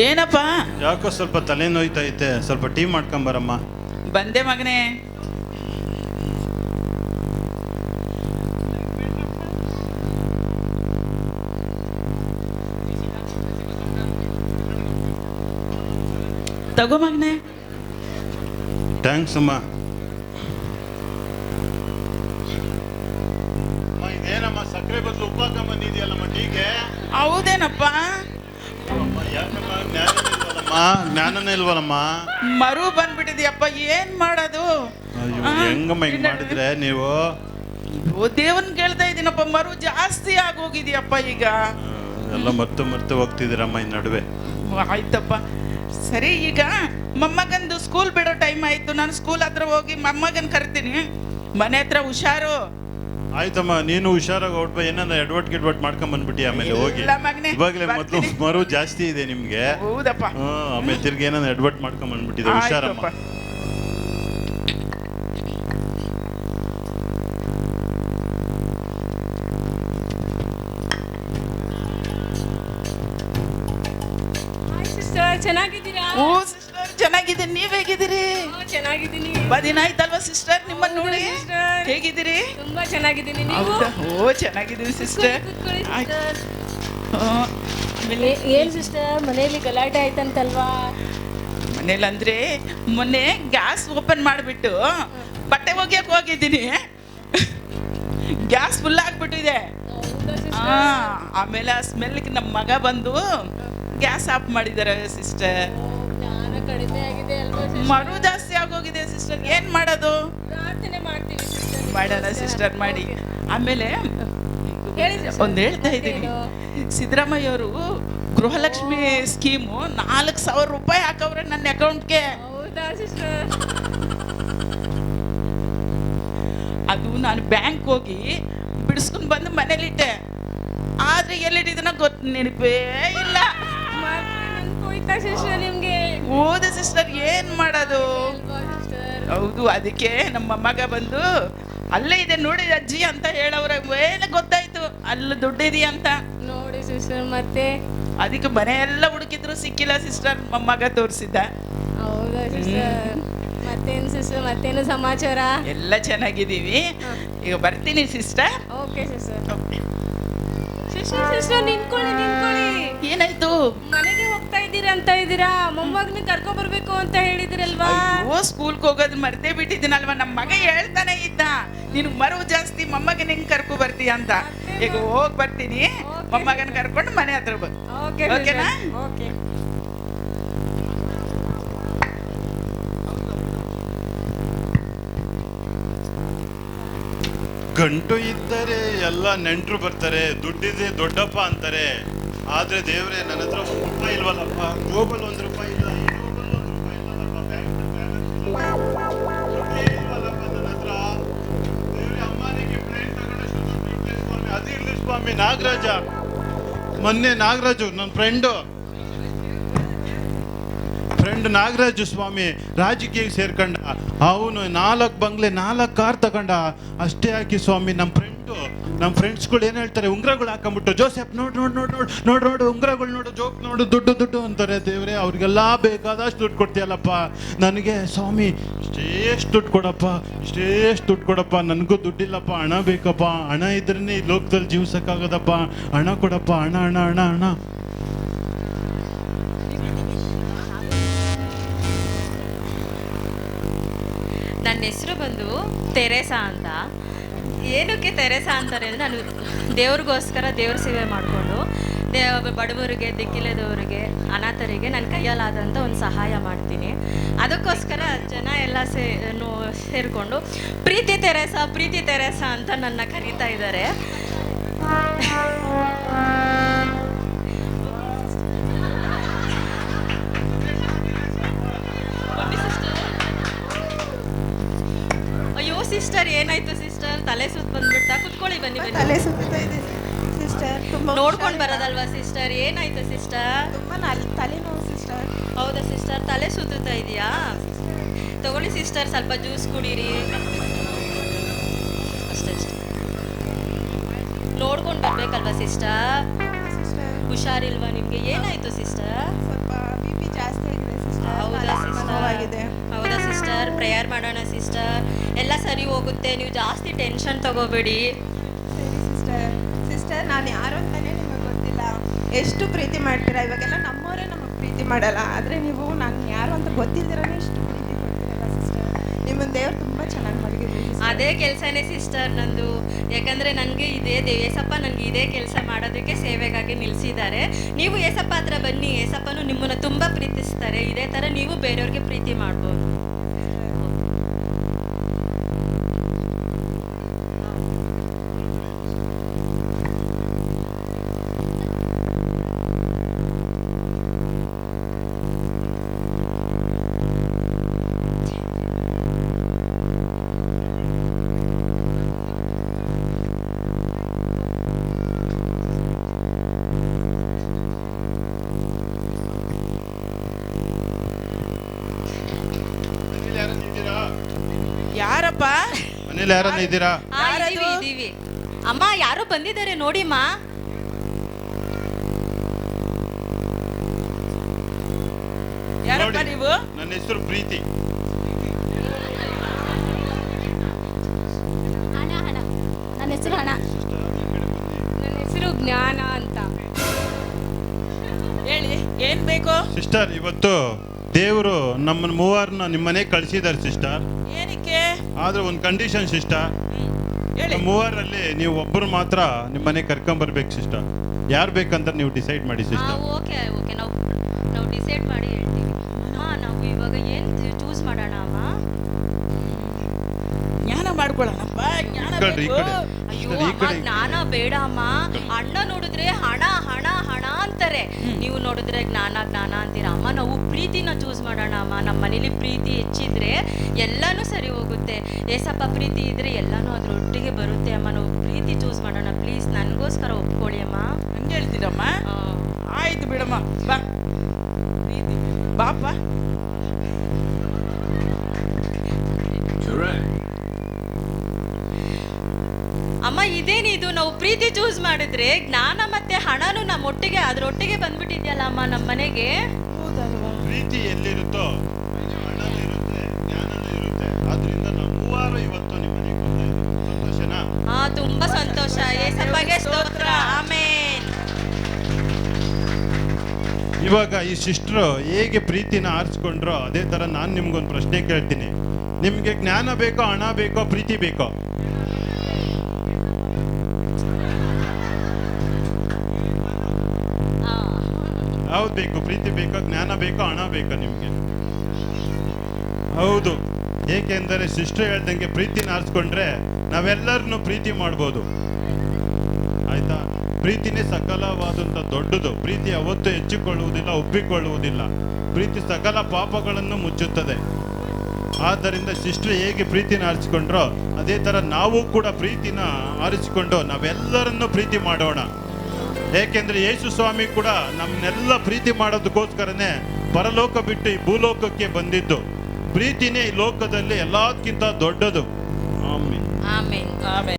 ಏನಪ್ಪ? ಯಾಕೋ ಸ್ವಲ್ಪ ತಲೆ ನೋಯ್ತೈತೆ, ಸ್ವಲ್ಪ ಟೀ ಮಾಡ್ಕೊಂಬರಮ್ಮ. ಬಂದೆ ಮಗನೇ. ತಗೋ ಮಗನೇ. ಥ್ಯಾಂಕ್ಸ್ ಅಮ್ಮ. ಇದೇನಮ್ಮ ಸಕ್ಕರೆ ಬದಲು ಉಪ್ಪು ಹಾಕೊಂಬಂದಿದ್ಯಲ್ಲಮ್ಮ ಟೀಗೆ? ಹೌದೇನಪ್ಪ? ಯಾಕಮ್ಮ ಜ್ಞಾನನೇ ಇಲ್ವಲ್ಲಮ್ಮ? ಮರು ಬಂದ್ಬಿಟ್ಟಿದ್ಯಪ್ಪ, ಏನ್ ಮಾಡೋದು? ಹೆಂಗಮ್ಮ ಹಿಂಗ್ ಮಾಡಿದ್ರೆ ನೀವು? ದೇವನ್ ಕೇಳ್ತಾ ಇದೀನಪ್ಪ, ಮರು ಜಾಸ್ತಿ ಆಗೋಗಿದ್ಯಪ್ಪ ಈಗ. ಎಲ್ಲ ಮರ್ತು ಹೋಗ್ತಿದ್ದೀರಮ್ಮ ಈ ನಡುವೆ. ಆಯ್ತಪ್ಪ ಸರಿ. ಈಗ ಮೊಮ್ಮಗಂದು ಸ್ಕೂಲ್ ಬಿಡೋ ಟೈಮ್ ಆಯ್ತು. ನಾನು ಸ್ಕೂಲ್ ಹತ್ರ ಹೋಗಿ ಮೊಮ್ಮಗನ್ ಕರಿತೀನಿ. ಮನೆ ಹತ್ರ ಹುಷಾರು. ಆಯ್ತಮ್ಮ, ನೀನು ಹುಷಾರಾಗಿ ಹೊಡ್ಬ. ಏನಾರ ಎಡ್ವಟ್ ಮಾಡ್ಕೊಂಡ್ ಬಂದ್ಬಿಟ್ಟಿ ಆಮೇಲೆ ಹೋಗಿ. ಇವಾಗಲೇ ಮೊದಲು ಮರು ಜಾಸ್ತಿ ಇದೆ ನಿಮ್ಗೆ. ಹೌದಪ್ಪ. ಆಮೇಲೆ ತಿರ್ಗಿ ಏನಾರ ಎಡ್ವಟ್ ಮಾಡ್ಕೊಂಡ್ ಬಂದ್ಬಿಟ್ಟಿದೆ. ಹುಷಾರಮ್ಮ. ಚೆನ್ನಾಗಿದ್ದೀರಾ? ಓ ಸಿಸ್ಟರ್ ಚೆನ್ನಾಗಿದ್ದೀನಿ, ನೀವ್ ಹೇಗಿದ್ದೀರಿ? ಚೆನ್ನಾಗಿದ್ದೀನಿ. ದಿನ ಆಯ್ತಲ್ವಾ ಸಿಸ್ಟರ್ ನಿಮ್ಮನ್ನ ನೋಡಿ. ಹೇಗಿದ್ದೀರಿ? ತುಂಬಾ ಚೆನ್ನಾಗಿದ್ದೀನಿ. ನೀವು? ಓ ಚೆನ್ನಾಗಿದ್ದೀನಿ ಸಿಸ್ಟರ್. ಏನ್ ಸಿಸ್ಟರ್ ಮನೆಯಲ್ಲಿ ಗಲಾಟೆ ಆಯ್ತಂತಲ್ವಾ? ಮನೇಲಿ ಅಂದ್ರೆ ಮೊನ್ನೆ ಗ್ಯಾಸ್ ಓಪನ್ ಮಾಡಿಬಿಟ್ಟು ಬಟ್ಟೆ ಒಗ್ಯಕ್ಕೆ ಹೋಗಿದ್ದೀನಿ. ಗ್ಯಾಸ್ ಫುಲ್ ಆಗ್ಬಿಟ್ಟಿದೆ. ಆಮೇಲೆ ಆ ಸ್ಮೆಲ್ಗೆ ನಮ್ಮ ಮಗ ಬಂದು ಗ್ಯಾಸ್ ಆಫ್ ಮಾಡಿದ್ದಾರೆ ಸಿಸ್ಟರ್. ಕಡಿಮೆ ಆಗಿದೆ ಅಲ್ವಾ? ಮರು ಜಾಸ್ತಿ ಆಗೋಗಿದೆ ಸಿಸ್ಟರ್. ಏನ್ ಮಾಡೋದು? ಪ್ರಾರ್ಥನೆ ಮಾಡ್ತೀವಿ ಸಿಸ್ಟರ್. ಮಾಡೋಣ ಸಿಸ್ಟರ್, ಮಾಡಿ. ಆಮೇಲೆ ಒಂದು ಹೇಳ್ತಾ ಇದ್ದೀನಿ, ಸಿದ್ದರಾಮಯ್ಯ ಅವರು ಗೃಹಲಕ್ಷ್ಮಿ ಸ್ಕೀಮು 4,000 ರೂಪಾಯಿ ಹಾಕವ್ರೆ ನನ್ನ ಅಕೌಂಟ್ಗೆ. ಹೌದಾ ಸಿಸ್ಟರ್? ಅದು ನಾನು ಬ್ಯಾಂಕ್ ಹೋಗಿ ಬಿಡಿಸ್ಕೊಂಡು ಬಂದು ಮನೇಲಿಟ್ಟೆ. ಆದ್ರೆ ಎಲ್ಲಿಟ್ಟಿದ್ದನ ನೆನಪೇ ಇಲ್ಲ. ನಿಮ್ಗೆ ಓದ ಸಿಸ್ಟರ್, ಏನ್ ಮಾಡೋದು? ಹೌದು, ಅದಕ್ಕೆ ನಮ್ಮ ಮಗ ಬಂದು ಅಲ್ಲೇ ಇದೆ ನೋಡಿ ಅಜ್ಜಿ ಅಂತ ಹೇಳವ್ರೆ. ಏನು ಗೊತ್ತಾಯ್ತು ಅಲ್ಲಿ ದುಡ್ಡಿದೆಯಾ ಅಂತ. ನೋಡಿ ಸಿಸ್ಟರ್, ಮತ್ತೆ ಅದಕ್ಕೆ ಮನೆ ಎಲ್ಲ ಹುಡುಕಿದ್ರು ಸಿಕ್ಕಿಲ್ಲ ಸಿಸ್ಟರ್. ಮೊಮ್ಮಗ ತೋರಿಸಿದ್ದ. ಹೌದಾ ಸಿಸ್ಟರ್? ಮತ್ತೇನು ಸಿಸ್ಟರ್, ಮತ್ತೇನು ಸಮಾಚಾರ? ಎಲ್ಲ ಚೆನ್ನಾಗಿದ್ದೀವಿ. ಈಗ ಬರ್ತೀನಿ ಸಿಸ್ಟರ್. Okay sister. ಸಿಸ್ಟರ್ ನಿಂತ್ಕೊಳ್ಳಿ. ಏನಾಯ್ತು? ಮನೆಗೆ ಹೋಗ್ತಾ ಇದ್ದೀರಾ ಅಂತ ಇದ್ದೀರಾ? ಮೊಮ್ಮಗನ ಕರ್ಕೊ ಬರ್ಬೇಕು ಅಂತ ಹೇಳಿದಿರಲ್ವಾ? ಓ ಸ್ಕೂಲ್ಗೆ ಹೋಗೋದು ಮರ್ತೇ ಬಿಟ್ಟಿದ್ದೀನಲ್ವಾ. ನಮ್ಮ ಮಗ ಹೇಳ್ತಾನೆ ಇದ್ದ, ನೀನು ಮರು ಜಾಸ್ತಿ, ಮೊಮ್ಮಗನ ಹೆಂಗ್ ಕರ್ಕೊ ಬರ್ತೀಯ ಅಂತ. ಈಗ ಹೋಗಿ ಬರ್ತೀನಿ, ಮೊಮ್ಮಗನ ಕರ್ಕೊಂಡು ಮನೆ ಹತ್ರ ಬರ್. ಓಕೆನಾ? ಓಕೆ. ಗಂಟು ಇದ್ದರೆ ಎಲ್ಲ ನೆಂಟರು ಬರ್ತಾರೆ, ದುಡ್ಡಿದೆ ದೊಡ್ಡಪ್ಪ ಅಂತಾರೆ. ಆದ್ರೆ ದೇವ್ರೆ, ನನ್ನ ಹತ್ರ ₹1 ಇಲ್ವಲ್ಲಪ್ಪ. ಜೋಬಲ್ ₹1 ಇಲ್ಲ, ಈ ಜೋಬಲ್ ₹1 ಇಲ್ಲಲ್ಲಪ್ಪ. ಇಲ್ವಲ್ಲಪ್ಪ ನನ್ನ ಹತ್ರ. ದೇವ್ರೆ, ಅಮ್ಮನಿಗೆ ಪ್ಲೇನ್ ತಗೊಂಡಷ್ಟು ದುಡ್ಡು ಇರ್ಲಿ ಸ್ವಾಮಿ. ಅದು ಇರ್ಲಿ ಸ್ವಾಮಿ. ಮೊನ್ನೆ ನಾಗರಾಜು ನನ್ನ ಫ್ರೆಂಡ್ ನಾಗರಾಜು ಸ್ವಾಮಿ ರಾಜಕೀಯಕ್ಕೆ ಸೇರ್ಕೊಂಡ. ಅವನು 4 ಬಂಗ್ಲೆ 4 ಕಾರ್ ತಗೊಂಡ. ಅಷ್ಟೇ ಹಾಕಿ ಸ್ವಾಮಿ, ನಮ್ಮ ಫ್ರೆಂಡ್ಸ್ಗಳು ಏನ್ ಹೇಳ್ತಾರೆ, ಉಂಗ್ರಗಳು ಹಾಕೊಂಡ್ಬಿಟ್ಟು, ಜೋಸೆಫ್ ನೋಡು ಉಂಗ್ರಗಳು ನೋಡು, ಜೋಕ್ ನೋಡು, ದುಡ್ಡು ಅಂತಾರೆ. ದೇವ್ರೆ, ಅವ್ರಿಗೆಲ್ಲ ಬೇಕಾದಷ್ಟು ದುಡ್ಡು ಕೊಡ್ತೀಯಲ್ಲಪ್ಪ. ನನಗೆ ಸ್ವಾಮಿ ಇಷ್ಟೇಷ್ಟು ದುಡ್ಡು ಕೊಡಪ್ಪ. ನನಗೂ ದುಡ್ಡಿಲ್ಲಪ್ಪ, ಹಣ ಬೇಕಪ್ಪ. ಹಣ ಇದ್ರೇ ಈ ಲೋಕದಲ್ಲಿ ಜೀವಿಸಕ್ಕಾಗದಪ್ಪ. ಹಣ ಕೊಡಪ್ಪ, ಹಣ. ನನ್ನ ಹೆಸರು ಬಂದು ತೆರೇಸಾ ಅಂತ. ಏನಕ್ಕೆ ತೆರೇಸಾ ಅಂತಾರೆ ಅಂದರೆ, ನಾನು ದೇವ್ರಿಗೋಸ್ಕರ ದೇವ್ರ ಸೇವೆ ಮಾಡಿಕೊಂಡು ಬಡವರಿಗೆ, ದಿಕ್ಕಿಲ್ಲದವರಿಗೆ, ಅನಾಥರಿಗೆ ನನ್ನ ಕೈಯಲ್ಲಾದಂಥ ಒಂದು ಸಹಾಯ ಮಾಡ್ತೀನಿ. ಅದಕ್ಕೋಸ್ಕರ ಜನ ಎಲ್ಲ ಸೇರಿಕೊಂಡು ಪ್ರೀತಿ ತೆರೇಸಾ ಅಂತ ನನ್ನ ಕರೀತಾ ಇದ್ದಾರೆ. ಅಯ್ಯೋ ಸಿಸ್ಟರ್, ಏನಾಯ್ತು ಸಿಸ್ಟರ್? ತಲೆ ಸುತ್ತ ಬಂದ್ಬಿಡ್ತಾ? ಕುತ್ಕೊಳ್ಳಿ, ಬನ್ನಿ. ತಲೆ ಸುತ್ತಾ ಇದೆ ಸಿಸ್ಟರ್. ತುಂಬಾ ನೋಡ್ಕೊಂಡು ಬರೋದಲ್ವಾ ಸಿಸ್ಟರ್? ಏನಾಯ್ತು ಸಿಸ್ಟರ್? ತುಂಬಾ ತಲೆನೋವು ಸಿಸ್ಟರ್. ಹೌದಾ ಸಿಸ್ಟರ್? ತಲೆ ಸುತ್ತಾ ಇದೆಯಾ? ತಗೊಳ್ಳಿ ಸಿಸ್ಟರ್, ಸ್ವಲ್ಪ ಜ್ಯೂಸ್ ಕುಡೀರಿ. ಅಷ್ಟೇ. ನೋಡ್ಕೊಂಡು ಬರ್ಬೇಕಲ್ವಾ ಸಿಸ್ಟರ್? ಹುಷಾರಿಲ್ವಾ ನಿಮ್ಗೆ? ಏನಾಯ್ತು ಸಿಸ್ಟರ್? ಸ್ವಲ್ಪ ಪ್ರೇಯರ್ ಮಾಡೋಣ ಸಿಸ್ಟರ್, ಎಲ್ಲ ಸರಿ ಹೋಗುತ್ತೆ, ನೀವು ಜಾಸ್ತಿ ಟೆನ್ಷನ್ ತಗೋಬೇಡಿ. ಸರಿ ಸಿಸ್ಟರ್. ಸಿಸ್ಟರ್, ನಾನು ಯಾರು ಅಂತಾನೆ ನಿಮಗೆ ಗೊತ್ತಿಲ್ಲ. ಎಷ್ಟು ಪ್ರೀತಿ ಮಾಡ್ತೀರಾ, ಇವಾಗೆಲ್ಲ ನಮ್ಮವರೇ ನಮಗೆ ಪ್ರೀತಿ ಮಾಡಲ್ಲ, ಆದರೆ ನೀವು ನಾನು ಯಾರು ಅಂತ ಗೊತ್ತಿದ್ದೀರನೇ ಇಷ್ಟು ಪ್ರೀತಿ ಕೊಡ್ತೀರಲ್ಲ ಸಿಸ್ಟರ್. ನಿಮ್ಮನ್ನು ದೇವ್ರು ತುಂಬ ಚೆನ್ನಾಗಿ ಮಡಗಿದ್ರಿ. ಅದೇ ಕೆಲಸನೇ ಸಿಸ್ಟರ್ ನಂದು. ಯಾಕಂದರೆ ನನಗೆ ಏಸಪ್ಪ ನನಗೆ ಇದೇ ಕೆಲಸ ಮಾಡೋದಕ್ಕೆ ಸೇವೆಗಾಗಿ ನಿಲ್ಲಿಸಿದ್ದಾರೆ. ನೀವು ಏಸಪ್ಪ ಹತ್ರ ಬನ್ನಿ, ಏಸಪ್ಪನು ನಿಮ್ಮನ್ನು ತುಂಬ ಪ್ರೀತಿಸ್ತಾರೆ. ಇದೇ ಥರ ನೀವು ಬೇರೆಯವ್ರಿಗೆ ಪ್ರೀತಿ ಮಾಡ್ಬೋದು. ಯಾರಪ್ಪ? ಮನೇಲಿ ಯಾರನ್ನ ಇದ್ದೀರಾ? ಹಾ, ಇದೀವಿ. ಅಮ್ಮ ಯಾರೋ ಬಂದಿದ್ದಾರೆ ನೋಡಿಮ್ಮ. ಯಾರಪ್ಪ ನೋಡಿ, ನೀವು? ನನ್ನ ಹೆಸರು ಪ್ರೀತಿ. ನನ್ನ ಹೆಸರು ಹಣ. ನನ್ನ ಹೆಸರು ಜ್ಞಾನ ಅಂತ. ಹೇಳಿ, ಏನ್ ಬೇಕು? ಸಿಸ್ಟರ್, ಇವತ್ತು ದೇವರು ನಮ್ಮನ್ನ ಮೂವರನ್ನ ನಿಮ್ಮನೆ ಕಳಿಸಿದ್ದಾರೆ ಸಿಸ್ಟರ್. ಏನಕ್ಕೆ? ಆದ್ರೆ ಒಂದು ಕಂಡೀಷನ್ ಸಿಸ್ಟರ್, ಹೇಳಿ. ಮೂವರಲ್ಲಿ ನೀವು ಒಬ್ಬರು ಮಾತ್ರ ನಿಮ್ಮನೆ ಕರ್ಕೊಂಬರ್ಬೇಕು ಸಿಸ್ಟರ್. ಯಾರು ಬೇಕಂತ ನೀವು ಡಿಸೈಡ್ ಮಾಡಿ ಸಿಸ್ಟರ್. ಓಕೆ ಓಕೆ, ನಾವು ಡಿಸೈಡ್ ಮಾಡಿ ಹೇಳ್ತೀವಿ. ನಾವು ಇವಾಗ ಏನು ಚೂಸ್ ಮಾಡೋಣ ಅಮ್ಮ? ಜ್ಞಾನ ಮಾಡ್ಕೊಳ್ಳೋಣಪ್ಪ. ಜ್ಞಾನ ಈ ಕಡೆ, ಈ ಬೇಕು. ಕಡೆ. ಅಯ್ಯೋ ಸರಿ, ಈ ಅಮ್ಮ, ಕಡೆ. ಜ್ಞಾನ ಬೇಡ ಅಮ್ಮ. ಅಣ್ಣ ನೋಡಿದ್ರೆ ಹಣ ಹಣ ಹಣ ಅಂತಾರೆ, ನೀವು ನೋಡಿದ್ರೆ ಜ್ಞಾನ ಜ್ಞಾನ ಅಂತೀರಾ. ಅಮ್ಮ ನಾವು ಪ್ರೀತಿನ ಚೂಸ್ ಮಾಡೋಣ ಅಮ್ಮ. ನಮ್ಮ ಮನೇಲಿ ಪ್ರೀತಿ ಹೆಚ್ಚಿದ್ರೆ ಎಲ್ಲಾನು ಸರಿ ಹೋಗುತ್ತೆ. ಏಸಪ್ಪ ಪ್ರೀತಿ ಇದ್ರೆ ಎಲ್ಲಾನು ಅದ್ರೊಟ್ಟಿಗೆ ಬರುತ್ತೆ ಅಮ್ಮ. ನಾವು ಪ್ರೀತಿ ಚೂಸ್ ಮಾಡೋಣ ಪ್ಲೀಸ್, ನನಗೋಸ್ಕರ ಒಪ್ಕೊಳ್ಳಿ ಅಮ್ಮ. ಹಂಗೆ ಹೇಳ್ತೀರಮ್ಮ? ಆ, ಆಯ್ತು ಬಿಡಮ್ಮ, ಬಾ. ಪ್ರೀತಿ ಬಾಪ. ಅಮ್ಮ ಇದೇನಿದು, ನಾವು ಪ್ರೀತಿ ಚೂಸ್ ಮಾಡಿದ್ರೆ ಜ್ಞಾನ ಮತ್ತೆ ಹಣನು ನಮ್ಮ ಒಟ್ಟಿಗೆ ಅದ್ರೊಟ್ಟಿಗೆ ಬಂದ್ಬಿಟ್ಟಿದ್ಯಲ್ಲ ಅಮ್ಮ ನಮ್ಮ ಮನೆಗೆ. ಪ್ರೀತಿ ಎಲ್ಲಿರುತ್ತೋ ಹಣನೂ ಇರುತ್ತೆ, ಜ್ಞಾನನೂ ಇರುತ್ತೆ. ಆದ್ರಿಂದ ನಾವು ಮೂವರು ಇವತ್ತು ನಿಮ್ಮನೆ ಬರ್ತಾ ಇದ್ದೀವಿ. ಸಂತೋಷನಾ? ಹಾ, ತುಂಬಾ ಸಂತೋಷ. ಏಸಪ್ಪಗೆ ಸ್ತೋತ್ರ. ಆಮೇನ್. ಇವಾಗ ಈ ಸಿಸ್ಟ್ರು ಹೇಗೆ ಪ್ರೀತಿನ ಆರಿಸ್ಕೊಂಡ್ರೋ ಅದೇ ತರ ನಾನು ನಿಮ್ಗೊಂದು ಪ್ರಶ್ನೆ ಕೇಳ್ತೀನಿ. ನಿಮ್ಗೆ ಜ್ಞಾನ ಬೇಕೋ, ಹಣ ಬೇಕೋ, ಪ್ರೀತಿ ಬೇಕೋ? ಆ, ಯಾವ್ದು ಬೇಕು? ಪ್ರೀತಿ ಬೇಕೋ, ಜ್ಞಾನ ಬೇಕೋ, ಹಣ ಬೇಕೋ ನಿಮ್ಗೆ? ಹೌದು. ಏಕೆಂದರೆ ಸಿಸ್ಟರ್ ಹೇಳ್ದಂಗೆ ಪ್ರೀತಿನ ಆರಿಸ್ಕೊಂಡ್ರೆ ನಾವೆಲ್ಲರನ್ನು ಪ್ರೀತಿ ಮಾಡ್ಬೋದು. ಆಯ್ತಾ? ಪ್ರೀತಿನೇ ಸಕಲವಾದಂಥ ದೊಡ್ಡದು. ಪ್ರೀತಿ ಯಾವತ್ತೂ ಹೆಚ್ಚಿಕೊಳ್ಳುವುದಿಲ್ಲ, ಒಪ್ಪಿಕೊಳ್ಳುವುದಿಲ್ಲ. ಪ್ರೀತಿ ಸಕಲ ಪಾಪಗಳನ್ನು ಮುಚ್ಚುತ್ತದೆ. ಆದ್ದರಿಂದ ಸಿಸ್ಟರ್ ಹೇಗೆ ಪ್ರೀತಿನ ಆರಿಸಿಕೊಂಡ್ರೋ ಅದೇ ಥರ ನಾವು ಕೂಡ ಪ್ರೀತಿನ ಆರಿಸಿಕೊಂಡು ನಾವೆಲ್ಲರನ್ನು ಪ್ರೀತಿ ಮಾಡೋಣ. ಏಕೆಂದರೆ ಯೇಸು ಸ್ವಾಮಿ ಕೂಡ ನಮ್ಮನ್ನೆಲ್ಲ ಪ್ರೀತಿ ಮಾಡೋದಕ್ಕೋಸ್ಕರನೇ ಪರಲೋಕ ಬಿಟ್ಟು ಈ ಭೂಲೋಕಕ್ಕೆ ಬಂದಿದ್ದು. ಪ್ರೀತಿನೇ ಈ ಲೋಕದಲ್ಲಿ ಎಲ್ಲದಕ್ಕಿಂತ ದೊಡ್ಡದು. ಆಮೇಲೆ ಆಮೇನ್. ಆಮೇಲೆ